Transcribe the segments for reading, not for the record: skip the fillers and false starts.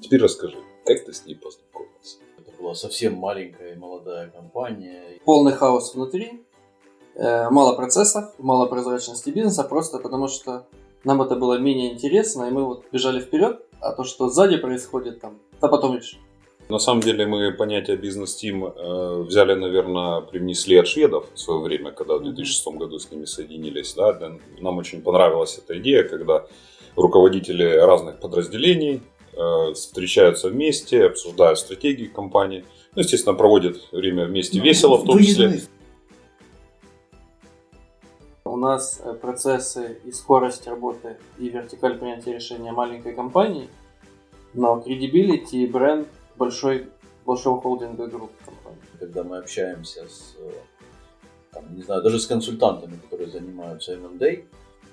теперь расскажи, как ты с ней познакомился? Это была совсем маленькая и молодая компания. Полный хаос внутри, мало процессов, мало прозрачности бизнеса, просто потому что нам это было менее интересно, и мы вот бежали вперед, а то, что сзади происходит там, да потом решим. На самом деле мы понятие бизнес-тим взяли, наверное, привнесли от шведов в свое время, когда в 2006 году с ними соединились. Да? Нам очень понравилась эта идея, когда руководители разных подразделений встречаются вместе, обсуждают стратегии компании. Ну, естественно, проводят время вместе весело в том числе. У нас процессы и скорость работы, и вертикаль принятия решения маленькой компании, но credibility и бренд большого холдинга групп компаний. Когда мы общаемся с, не знаю, даже с консультантами, которые занимаются M&A,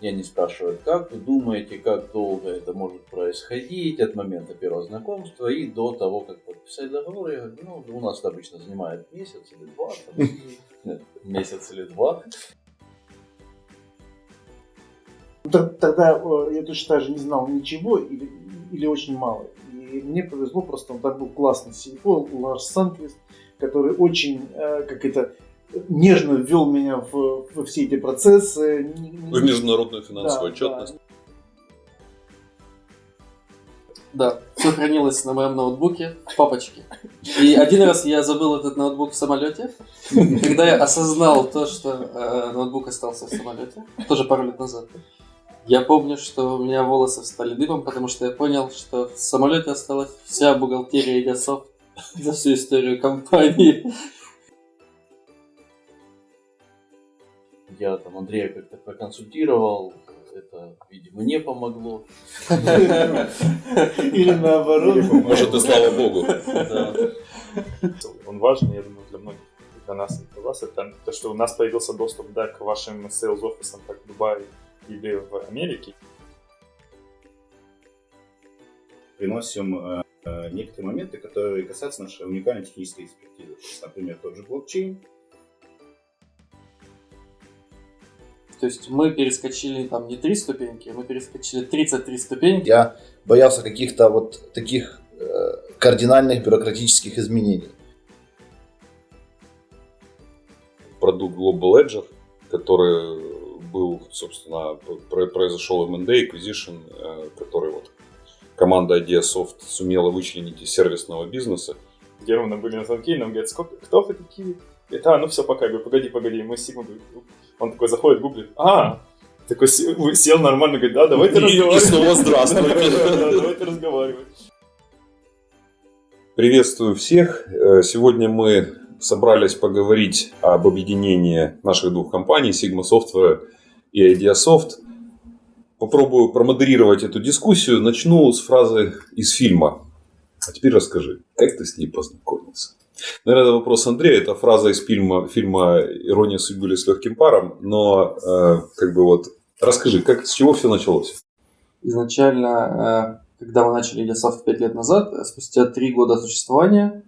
и они спрашивают, как вы думаете, как долго это может происходить от момента первого знакомства и до того, как подписать договор. Я говорю, у нас это обычно занимает месяц или два. Месяц или два. Тогда я точно так же не знал ничего или очень мало. И мне повезло, просто он так был классный CFO, Ларс Санквист, который очень, нежно ввел меня во все эти процессы. В международную финансовую отчетность. Да, все хранилось на моем ноутбуке в папочке. И один раз я забыл этот ноутбук в самолете. И когда я осознал то, что ноутбук остался в самолете, тоже пару лет назад, я помню, что у меня волосы встали дыбом, потому что я понял, что в самолете осталась вся бухгалтерия Ideasoft за всю историю компании. Я Андрея как-то проконсультировал, это, видимо, не помогло. Или наоборот. Может, и слава богу. Он важен, я думаю, для многих, для нас и для вас. Это то, что у нас появился доступ к вашим сейлз-офисам как в Дубае или в Америке. Приносим некоторые моменты, которые касаются нашей уникальной технической экспертизы. Например, тот же блокчейн. То есть мы перескочили там не 3 ступеньки, мы перескочили 33 ступеньки. Я боялся каких-то вот таких кардинальных бюрократических изменений. Продукт Global Ledger, который был, собственно, произошел M&A, acquisition, который вот команда Ideasoft сумела вычленить из сервисного бизнеса. С Германом были на звонке, и нам говорят, кто вы такие? Это, ну все, пока. Я говорю, погоди, мы Сигма. Он такой заходит, гуглит. Такой сел нормально, говорит, да, давайте разговаривать. И снова здравствуйте. Давайте разговаривать. Приветствую всех. Сегодня мы собрались поговорить об объединении наших двух компаний, Sigma Software и Ideasoft. Попробую промодерировать эту дискуссию. Начну с фразы из фильма. А теперь расскажи, как ты с ней познакомился? Наверное, это вопрос Андрея. Это фраза из фильма «Ирония судьбы» или «С легким паром». Но расскажи, с чего все началось? Изначально, когда мы начали Ideasoft 5 лет назад, спустя 3 года существования,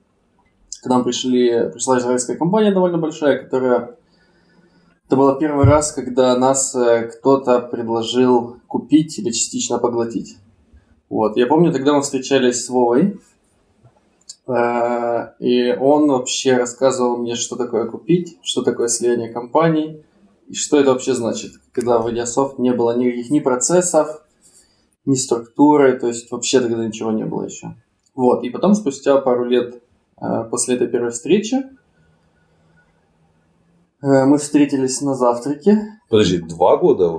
к нам пришла израильская компания довольно большая, которая... Это был первый раз, когда нас кто-то предложил купить или частично поглотить. Вот. Я помню, тогда мы встречались с Вовой, и он вообще рассказывал мне, что такое купить, что такое слияние компаний, и что это вообще значит, когда в Ideasoft не было никаких ни процессов, ни структуры, то есть вообще тогда ничего не было еще. Вот. И потом, спустя пару лет после этой первой встречи, мы встретились на завтраке. Подожди, 2 года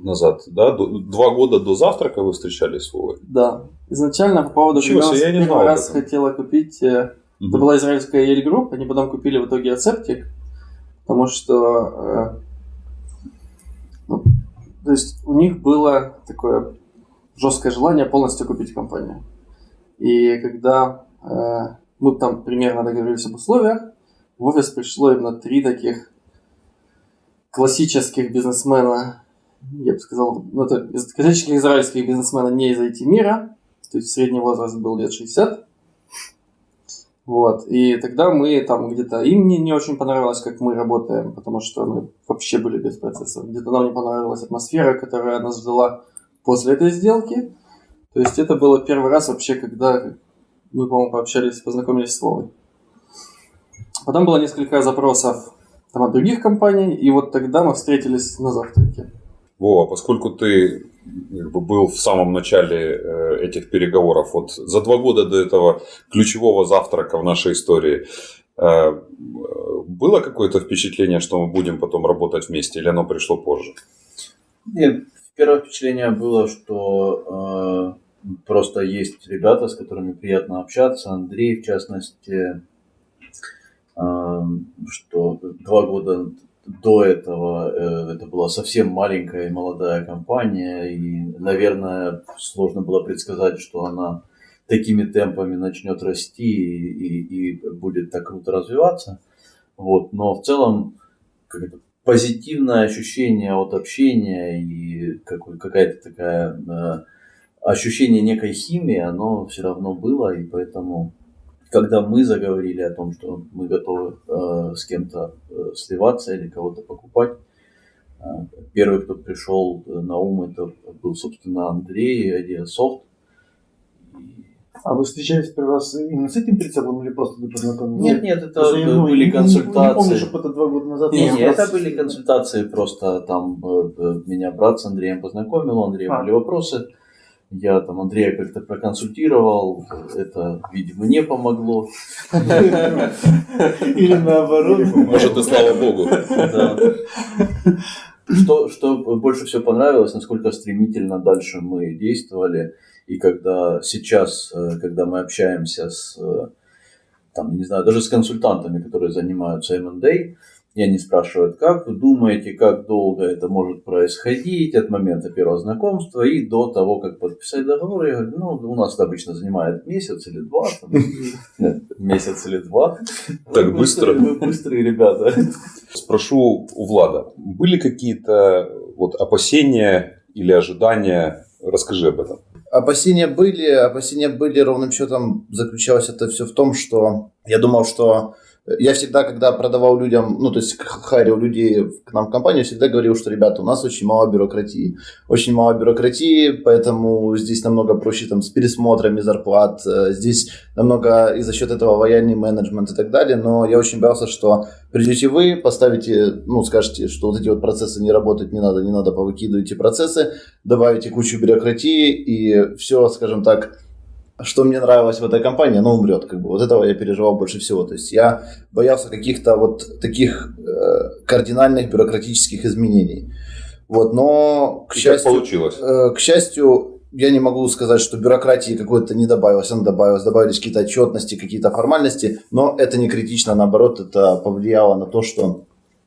назад, да? 2 года до завтрака вы встречались с Вовой? Да. Изначально по поводу, когда нас первый раз хотела купить, это была израильская Yale Group, они потом купили в итоге Aseptic, потому что то есть у них было такое жесткое желание полностью купить компанию. И когда мы там примерно договорились об условиях, в офис пришло именно 3 таких классических бизнесмена, я бы сказал, это классических израильских бизнесмена не из IT-мира, то есть средний возраст был лет 60. Вот. И тогда мы там где-то, им не очень понравилось, как мы работаем, потому что мы вообще были без процессов. Где-то нам не понравилась атмосфера, которая нас ждала после этой сделки. То есть это было первый раз вообще, когда мы, по-моему, пообщались, познакомились с Вовой. Потом было несколько запросов там, от других компаний, и вот тогда мы встретились на завтраке. Вова, поскольку ты был в самом начале этих переговоров, вот за 2 года до этого ключевого завтрака в нашей истории, было какое-то впечатление, что мы будем потом работать вместе, или оно пришло позже? Нет, первое впечатление было, что просто есть ребята, с которыми приятно общаться. Андрей, в частности, что 2 года до этого это была совсем маленькая и молодая компания, и, наверное, сложно было предсказать, что она такими темпами начнет расти и будет так круто развиваться. Вот. Но в целом позитивное ощущение от общения и какая-то такая ощущение некой химии, оно все равно было, и поэтому, когда мы заговорили о том, что мы готовы с кем-то сливаться или кого-то покупать, первый, кто пришел на ум, это был, собственно, Андрей, Ideasoft. А вы встречались первый раз именно с этим прицелом или просто вы познакомились? Нет, это были консультации. Не помню, что это 2 года назад. Это были консультации, просто там меня брат с Андреем познакомил, у Андрея были вопросы. Я там Андрея как-то проконсультировал, это, видимо, не помогло. Или наоборот. Может, и слава богу. Да. Что больше всего понравилось, насколько стремительно дальше мы действовали. И когда сейчас, когда мы общаемся с, там, не знаю, даже с консультантами, которые занимаются M&A, и они спрашивают, как вы думаете, как долго это может происходить от момента первого знакомства и до того, как подписать договор. Я говорю, у нас это обычно занимает месяц или 2. Месяц или 2. Так быстро? Мы быстрые ребята. Спрошу у Влада, были какие-то опасения или ожидания? Расскажи об этом. Опасения были, ровным счетом заключалось это все в том, что я думал, что я всегда, когда продавал людям, то есть хайрил людей к нам в компанию, всегда говорил, что, ребята, у нас очень мало бюрократии. Очень мало бюрократии, поэтому здесь намного проще с пересмотрами зарплат, здесь намного и за счет этого лояльный менеджмент и так далее. Но я очень боялся, что придете вы, поставите, скажете, что вот эти процессы не работают, не надо, повыкидывайте процессы, добавите кучу бюрократии и все, скажем так, что мне нравилось в этой компании, оно умрет. Вот этого я переживал больше всего. То есть я боялся каких-то таких кардинальных бюрократических изменений. Но, к счастью, получилось? К счастью, я не могу сказать, что бюрократии какой-то не добавилось. Она добавились какие-то отчетности, какие-то формальности, но это не критично. Наоборот, это повлияло на то, что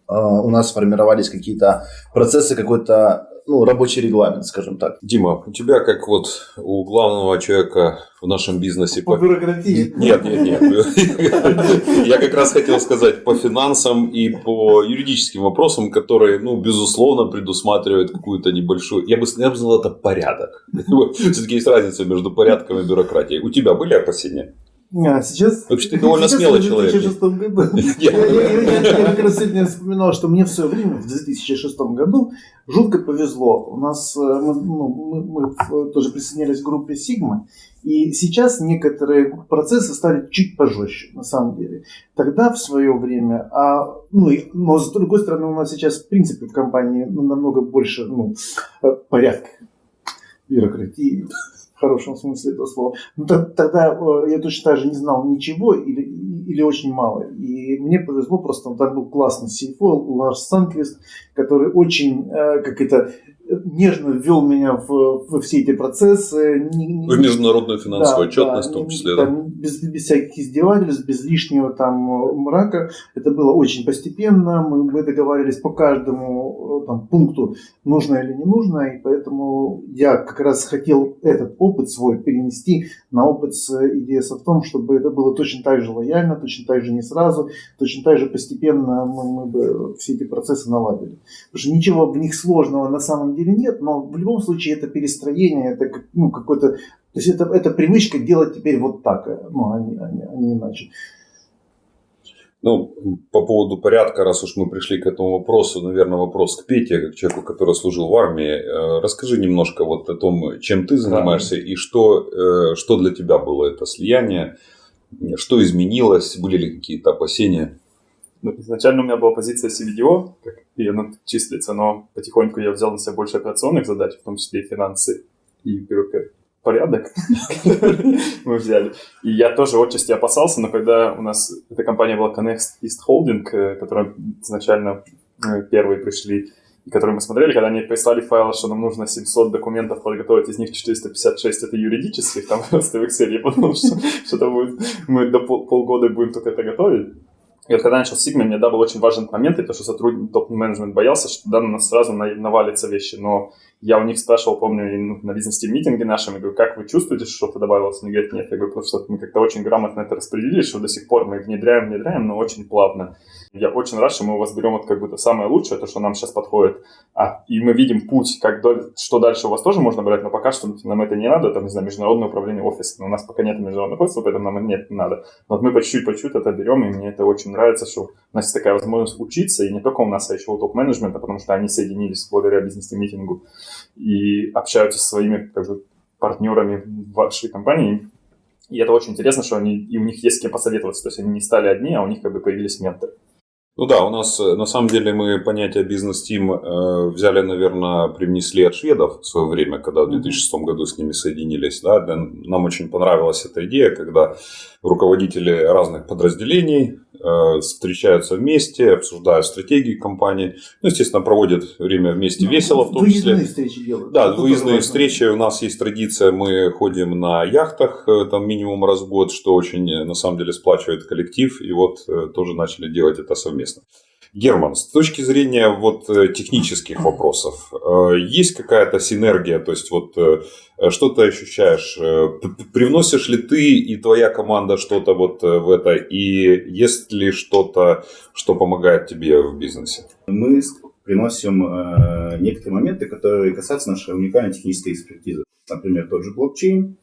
у нас сформировались какие-то процессы, какой-то рабочий регламент, скажем так. Дима, у тебя, как у главного человека в нашем бизнесе... По бюрократии? Нет. Я как раз хотел сказать по финансам и по юридическим вопросам, которые, безусловно, предусматривают какую-то небольшую... Я бы назвал это порядок. Все-таки есть разница между порядком и бюрократией. У тебя были опасения? Сейчас... Вообще ты довольно смелый человек. В 2006 году. Я как раз сегодня вспоминал, что мне в свое время, в 2006 году, жутко повезло. У нас, мы тоже присоединялись к группе Sigma, и сейчас некоторые процессы стали чуть пожестче, на самом деле. Тогда, в свое время, но с другой стороны, у нас сейчас, в принципе, в компании намного больше порядка, бюрократии. В хорошем смысле этого слова. Тогда я точно так же не знал ничего или очень мало. И мне повезло, просто там был классный CFO Ларс Санквист, который очень нежно ввел меня во все эти процессы. В международную финансовую отчетность в том числе. Без всяких издевательств, без лишнего мрака. Это было очень постепенно. Мы договаривались по каждому пункту, нужно или не нужно. И поэтому я как раз хотел этот опыт свой перенести на опыт с Ideasoft в том, чтобы это было точно так же лояльно, точно так же не сразу, точно так же постепенно мы бы все эти процессы наладили. Потому что ничего в них сложного на самом деле нет, но в любом случае это перестроение, это какой-то, то есть это привычка делать теперь вот так, а не иначе. Ну, по поводу порядка, раз уж мы пришли к этому вопросу, наверное, вопрос к Пете, как человеку, который служил в армии. Расскажи немножко вот о том, чем ты занимаешься и что для тебя было это слияние, что изменилось, были ли какие-то опасения? Ну, изначально у меня была позиция CVDO, как и она числится, но потихоньку я взял на себя больше операционных задач, в том числе и финансы, и порядок мы взяли. И я тоже отчасти опасался, но когда у нас эта компания была Connect East Holding, которая изначально первые пришли, и которые мы смотрели, когда они прислали файл, что нам нужно 700 документов подготовить, из них 456 это юридических, там просто в Excel, я подумал, что это будет, мы до полгода будем только это готовить. И вот когда я начал с Sigma, мне, да, был очень важный момент, потому что сотрудник топ-менеджмент боялся, что да, на нас сразу навалятся вещи, но я у них спрашивал, помню, на бизнес-тим-митинге нашем, я говорю, как вы чувствуете, что что-то добавилось? Они говорят, нет, я говорю, потому что мы как-то очень грамотно это распределили, что до сих пор мы внедряем, но очень плавно. Я очень рад, что мы у вас берем вот как будто самое лучшее, то, что нам сейчас подходит, и мы видим путь, что дальше у вас тоже можно брать, но пока что нам это не надо, там, не знаю, международное управление офисом, у нас пока нет международного офиса, поэтому нам нет, не надо. Но вот мы по чуть-чуть это берем, и мне это очень нравится, что у нас есть такая возможность учиться, и не только у нас, а еще у топ-менеджмента, потому что они соединились благодаря бизнес-митингу и общаются со своими как бы, партнерами в вашей компании. И это очень интересно, что и у них есть с кем посоветоваться, то есть они не стали одни, а у них как бы появились менторы. Ну да, у нас на самом деле мы понятие бизнес-тим взяли, наверное, привнесли от шведов в свое время, когда в 2006 году с ними соединились. Да? Нам очень понравилась эта идея, когда руководители разных подразделений встречаются вместе, обсуждают стратегии компании. Ну, естественно, проводят время вместе весело, в том числе. Выездные встречи делают. Да, выездные встречи. У нас есть традиция, мы ходим на яхтах там минимум раз в год, что очень, на самом деле, сплачивает коллектив. И вот тоже начали делать это совместно. Герман, с точки зрения вот технических вопросов, есть какая-то синергия? То есть, вот что ты ощущаешь? Привносишь ли ты и твоя команда что-то вот в это? И есть ли что-то, что помогает тебе в бизнесе? Мы приносим некоторые моменты, которые касаются нашей уникальной технической экспертизы. Например, тот же блокчейн.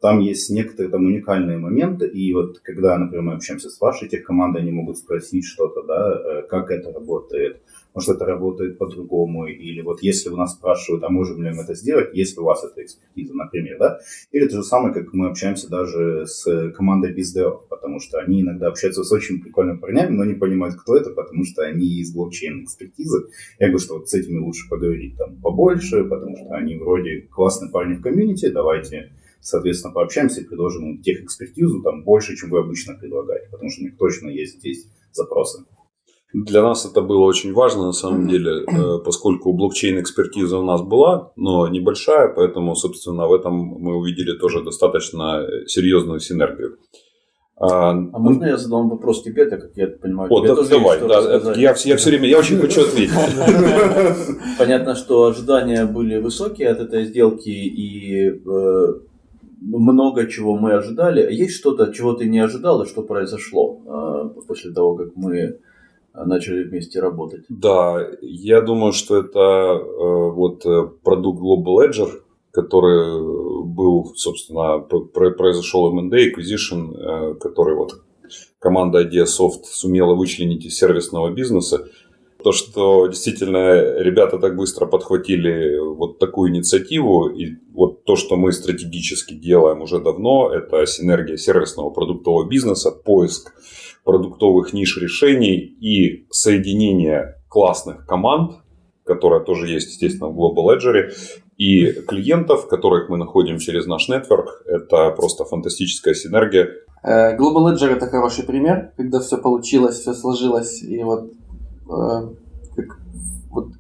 Там есть некоторые там уникальные моменты, и вот когда, например, мы общаемся с вашей техкомандой, они могут спросить что-то, да, как это работает, может, это работает по-другому, или вот если у нас спрашивают, а можем ли мы это сделать, если у вас эта экспертиза, например, да, или то же самое, как мы общаемся даже с командой BizDev, потому что они иногда общаются с очень прикольными парнями, но не понимают, кто это, потому что они из блокчейн-экспертизы. Я говорю, что вот с этими лучше поговорить там побольше, потому что они вроде классные парни в комьюнити, давайте соответственно, пообщаемся и предложим им техэкспертизу там больше, чем вы обычно предлагаете, потому что у них точно есть здесь запросы. Для нас это было очень важно, на самом деле, поскольку блокчейн-экспертиза у нас была, но небольшая, поэтому, собственно, в этом мы увидели тоже достаточно серьезную синергию. Можно я задам вопрос тебе, так как я понимаю, тебе да, тоже давай, есть что рассказать? я все время, я очень хочу ответить. Понятно, что ожидания были высокие от этой сделки, и много чего мы ожидали. Есть что-то, чего ты не ожидал, и что произошло после того, как мы начали вместе работать? Да, я думаю, что это вот продукт Global Ledger, который был, собственно, произошел M&A, acquisition, который вот команда Ideasoft сумела вычленить из сервисного бизнеса. То, что действительно ребята так быстро подхватили вот такую инициативу, и вот то, что мы стратегически делаем уже давно, это синергия сервисного продуктового бизнеса, поиск продуктовых ниш решений и соединение классных команд, которая тоже есть, естественно, в Global Ledger, и клиентов, которых мы находим через наш нетворк. Это просто фантастическая синергия. Global Ledger — это хороший пример, когда все получилось, все сложилось, и вот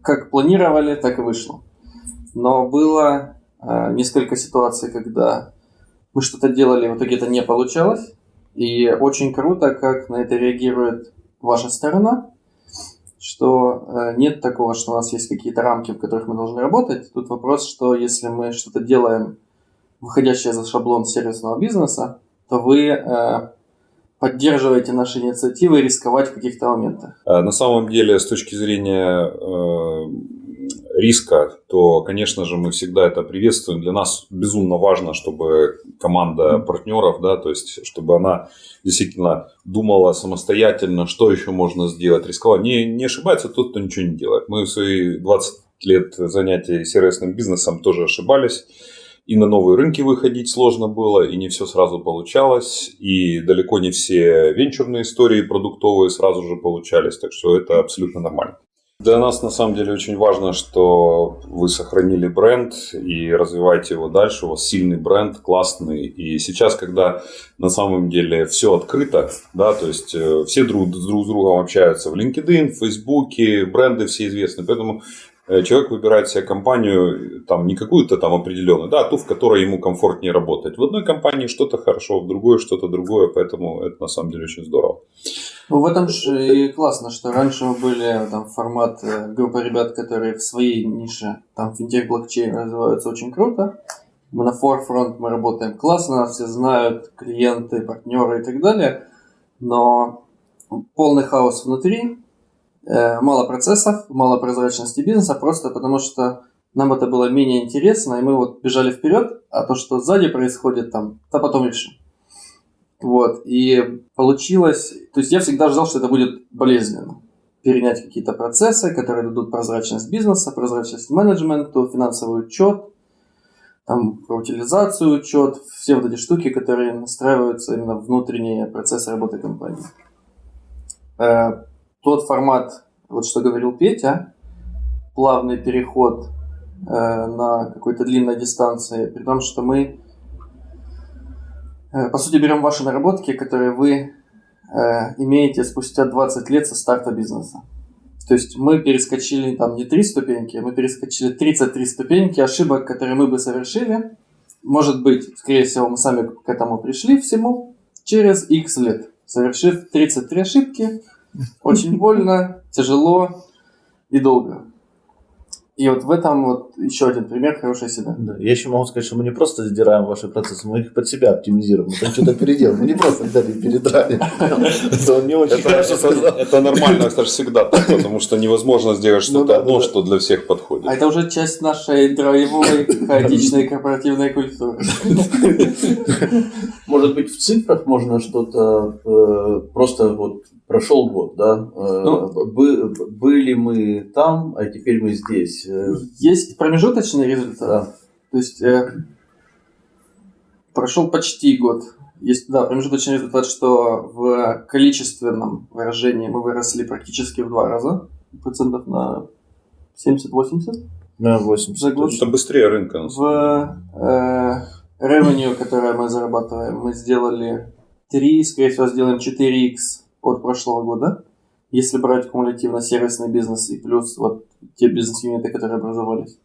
как планировали, так и вышло. Но было несколько ситуаций, когда мы что-то делали, в итоге это не получалось. И очень круто, как на это реагирует ваша сторона, что нет такого, что у нас есть какие-то рамки, в которых мы должны работать. Тут вопрос, что если мы что-то делаем, выходящее за шаблон сервисного бизнеса, то вы поддерживаете наши инициативы рисковать в каких-то моментах. На самом деле, с точки зрения риска, то, конечно же, мы всегда это приветствуем. Для нас безумно важно, чтобы команда партнеров, да, то есть, чтобы она действительно думала самостоятельно, что еще можно сделать, рисковала. Не ошибается тот, кто ничего не делает. Мы в свои 20 лет занятий сервисным бизнесом тоже ошибались. И на новые рынки выходить сложно было, и не все сразу получалось, и далеко не все венчурные истории продуктовые сразу же получались, так что это абсолютно нормально. Для нас на самом деле очень важно, что вы сохранили бренд и развиваете его дальше. У вас сильный бренд, классный. И сейчас, когда на самом деле все открыто, да, то есть все друг с другом общаются в LinkedIn, в Facebook, бренды все известны, поэтому человек выбирает себе компанию, там, не какую-то там определенную, да, а ту, в которой ему комфортнее работать. В одной компании что-то хорошо, в другой что-то другое, поэтому это на самом деле очень здорово. Ну, в этом же и классно, что раньше мы были там формат группа ребят, которые в своей нише, там финтех, блокчейн развиваются очень круто. Мы на forefront, мы работаем классно, нас все знают, клиенты, партнеры и так далее, но полный хаос внутри. Мало процессов, мало прозрачности бизнеса, просто потому что нам это было менее интересно, и мы вот бежали вперед, а то, что сзади происходит там, то потом решим. Вот, и получилось, то есть я всегда ждал, что это будет болезненно. Перенять какие-то процессы, которые дадут прозрачность бизнеса, прозрачность менеджменту, финансовый учет, там, про утилизацию учет, все вот эти штуки, которые настраиваются именно в внутренние процессы работы компании. Тот формат, вот что говорил Петя, плавный переход на какой-то длинной дистанции, при том, что мы, по сути, берем ваши наработки, которые вы имеете спустя 20 лет со старта бизнеса. То есть мы перескочили там не 3 ступеньки, мы перескочили 33 ступеньки ошибок, которые мы бы совершили. Может быть, скорее всего, мы сами к этому пришли всему через X лет, совершив 33 ошибки. Очень больно, тяжело и долго. И вот в этом вот еще один пример хорошей себя. Да. Я еще могу сказать, что мы не просто сдираем ваши процессы, мы их под себя оптимизируем. Мы там что-то переделаем. Мы не просто взяли и передрали. Это он не очень хорошо сказал. Это нормально, кстати, всегда так, потому что невозможно сделать что-то одно, что для всех подходит. А это уже часть нашей драйвовой, хаотичной корпоративной культуры. Может быть, в цифрах можно что-то просто вот прошел год, да? Были мы там, а теперь мы здесь. Есть промежуточный результат. Да. То есть прошел почти год. Есть, да, промежуточный результат, что в количественном выражении мы выросли практически в 2 раза, процентов на 70-80. На 80. За год. Это быстрее рынка. В revenue, которое мы зарабатываем, мы сделали 3, скорее всего, сделаем 4x от прошлого года, если брать кумулятивно сервисный бизнес и плюс вот те бизнес-юниты, которые образовались.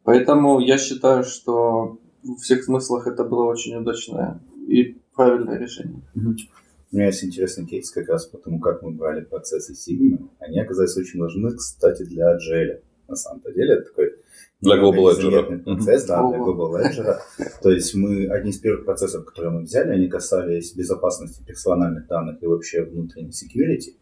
Поэтому я считаю, что в всех смыслах это было очень удачное и правильное решение. У меня есть интересный кейс как раз по тому, как мы брали процессы Sigma. Они оказались очень важны, кстати, для Agile. На самом-то деле это такой Для Global Ledger. заметный процесс, да, для Global Ledger. То есть мы одни из первых процессов, которые мы взяли, они касались безопасности персональных данных и вообще внутренней security.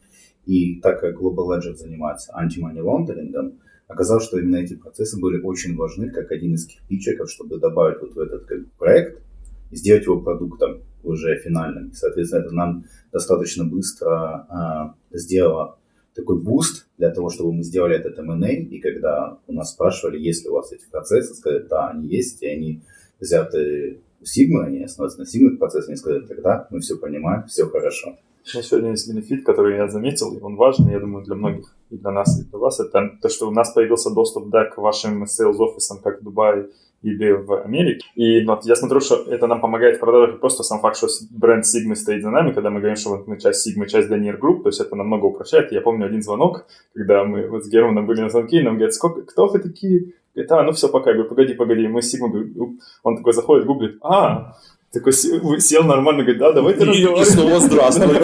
И так как Global Ledger занимается anti-money laundering, оказалось, что именно эти процессы были очень важны, как один из кирпичиков, чтобы добавить вот в этот проект и сделать его продуктом уже финальным. И, соответственно, это нам достаточно быстро сделало такой буст для того, чтобы мы сделали этот M&A, и когда у нас спрашивали, есть ли у вас эти процессы, сказали, да, они есть, и они взяты у Sigma, они основываются на Sigma процессах, они сказали, тогда мы все понимаем, все хорошо. У меня сегодня есть бенефит, который я заметил, и он важный, я думаю, для многих, и для нас, и для вас. Это то, что у нас появился доступ, да, к вашим sales-офисам, как в Дубае или в Америке. И вот, я смотрю, что это нам помогает в продажах, просто сам факт, что бренд Sigma стоит за нами, когда мы говорим, что вот мы часть Sigma, часть Denier Group, то есть это намного упрощает. Я помню один звонок, когда мы вот с Германом были на звонке, и нам говорят, кто вы такие? Говорит, ну все, пока. Я говорю, погоди, мы Sigma, он такой заходит, гуглит, такой сел нормально, говорит, да, давайте разговаривать. И снова здравствуйте.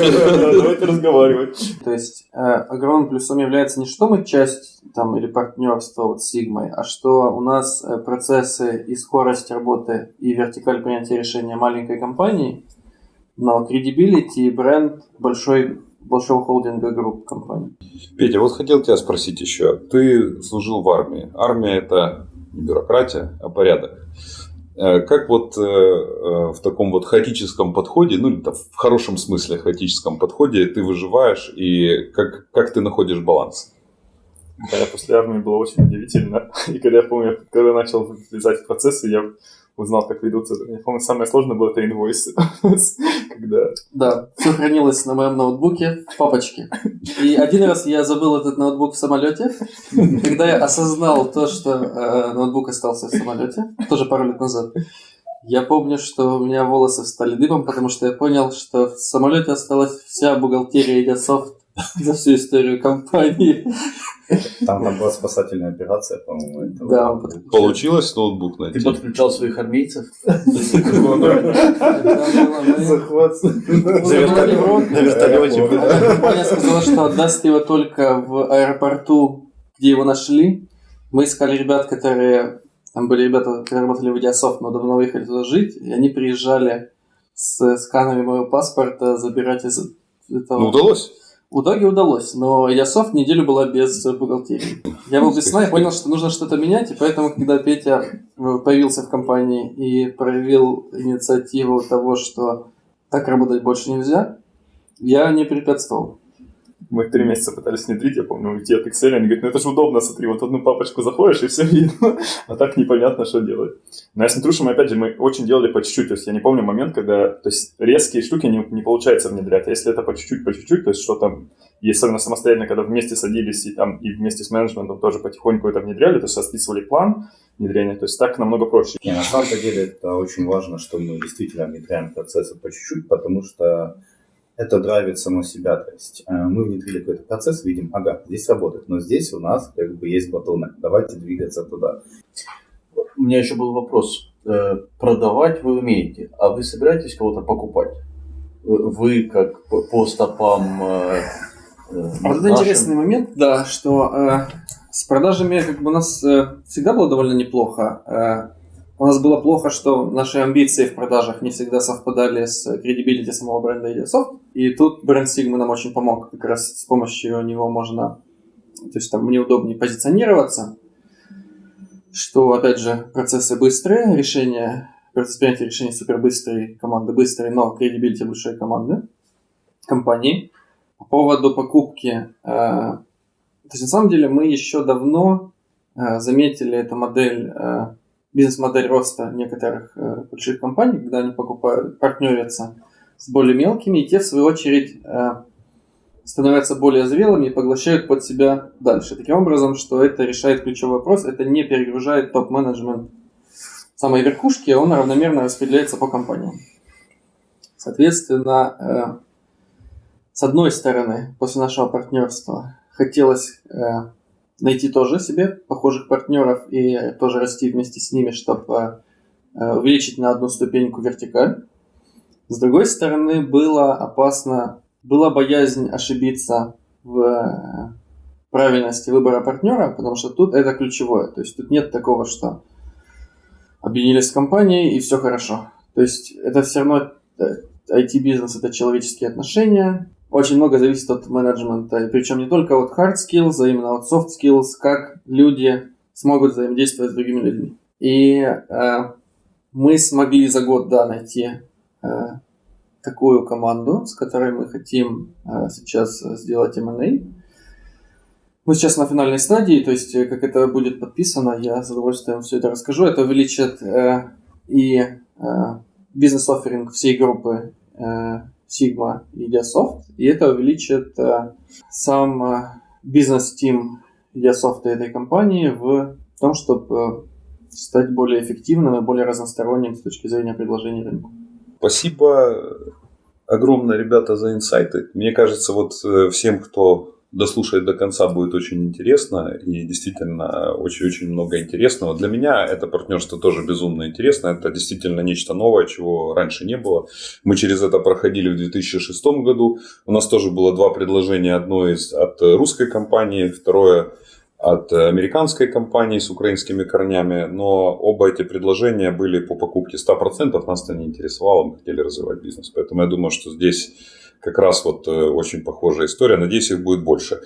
Давайте разговаривать. То есть огромным плюсом является не что мы часть там, или партнерство вот с Sigma, а что у нас процессы и скорость работы и вертикаль принятия решения маленькой компании, но credibility и бренд большой большого холдинга групп компаний. Петя, вот хотел тебя спросить еще. Ты служил в армии. Армия – это не бюрократия, а порядок. Как вот в таком вот хаотическом подходе, ну, или в хорошем смысле хаотическом подходе ты выживаешь, и как ты находишь баланс? Я после армии было очень удивительно. И когда я помню, когда начал влезать в процессы, я узнал, как ведутся. Я помню, самое сложное было это инвойсы. Да, все хранилось на моем ноутбуке в папочке. И один раз я забыл этот ноутбук в самолете. Когда я осознал то, что ноутбук остался в самолете, тоже пару лет назад, я помню, что у меня волосы встали дыбом, потому что я понял, что в самолете осталась вся бухгалтерия Ideasoft за всю историю компании. Там была спасательная операция, по-моему. Да, Получилось ноутбук найти? Ты подключал своих армейцев? Захват. На вертолете. Компания сказала, что отдаст его только в аэропорту, где его нашли. Мы искали ребят, которые... Там были ребята, которые работали в Ideasoft, но давно уехали туда жить. И они приезжали с сканами моего паспорта забирать из этого... Ну, удалось? В итоге удалось, но Ideasoft неделю была без бухгалтерии. Я был без сна и понял, что нужно что-то менять, и поэтому, когда Петя появился в компании и проявил инициативу того, что так работать больше нельзя, я не препятствовал. Мы 3 месяца пытались внедрить, я помню, уйти от Excel, они говорят, ну это же удобно, смотри, вот одну папочку заходишь и все видно, а так непонятно, что делать. Но я смотрю, что мы, опять же, мы очень делали по чуть-чуть, то есть я не помню момент, когда, то есть резкие штуки не получается внедрять, а если это по чуть-чуть, то есть что там, и особенно самостоятельно, когда вместе садились и там, и вместе с менеджментом тоже потихоньку это внедряли, то есть расписывали план внедрения, то есть так намного проще. Не, на самом деле это очень важно, что мы действительно внедряем процессы по чуть-чуть, потому что это драйвит само себя. То есть мы внедрили какой-то процесс, видим, ага, здесь работает, но здесь у нас как бы есть bottleneck. Давайте двигаться туда. У меня еще был вопрос. Продавать вы умеете, а вы собираетесь кого-то покупать? Вы как по стопам... Вот это интересный момент, да, что с продажами как бы у нас всегда было довольно неплохо. У нас было плохо, что наши амбиции в продажах не всегда совпадали с credibility самого бренда Ideasoft. И тут бренд Sigma нам очень помог. Как раз с помощью него можно... То есть там мне удобнее позиционироваться. Что, опять же, процессы быстрые, процесс принятия решений супер быстрые, команды быстрые, но credibility большой команды, компании. По поводу покупки... То есть на самом деле мы еще давно заметили эту модель... бизнес-модель роста некоторых больших компаний, когда они партнерятся с более мелкими, и те, в свою очередь, становятся более зрелыми и поглощают под себя дальше. Таким образом, что это решает ключевой вопрос, это не перегружает топ-менеджмент самой верхушки, а он равномерно распределяется по компаниям. Соответственно, с одной стороны, после нашего партнерства хотелось... найти тоже себе похожих партнеров и тоже расти вместе с ними, чтобы увеличить на одну ступеньку вертикаль. С другой стороны, была боязнь ошибиться в правильности выбора партнера, потому что тут это ключевое. То есть тут нет такого, что объединились с компанией и все хорошо. То есть это все равно IT-бизнес, это человеческие отношения. Очень много зависит от менеджмента, и причем не только от hard skills, а именно от soft skills, как люди смогут взаимодействовать с другими людьми. И мы смогли за год найти такую команду, с которой мы хотим сейчас сделать M&A. Мы сейчас на финальной стадии, то есть как это будет подписано, я с удовольствием все это расскажу. Это увеличит и бизнес-офферинг всей группы Sigma и Ideasoft, и это увеличит сам бизнес-тим Ideasoft и этой компании в том, чтобы стать более эффективным и более разносторонним с точки зрения предложения рынку. Спасибо огромное, ребята, за инсайты. Мне кажется, вот всем, кто дослушает до конца, будет очень интересно. И действительно, очень-очень много интересного. Для меня это партнерство тоже безумно интересно. Это действительно нечто новое, чего раньше не было. Мы через это проходили в 2006 году. У нас тоже было 2 предложения. Одно от русской компании, второе от американской компании с украинскими корнями. Но оба эти предложения были по покупке 100%. Нас это не интересовало, мы хотели развивать бизнес. Поэтому я думаю, что здесь как раз вот очень похожая история. Надеюсь, их будет больше.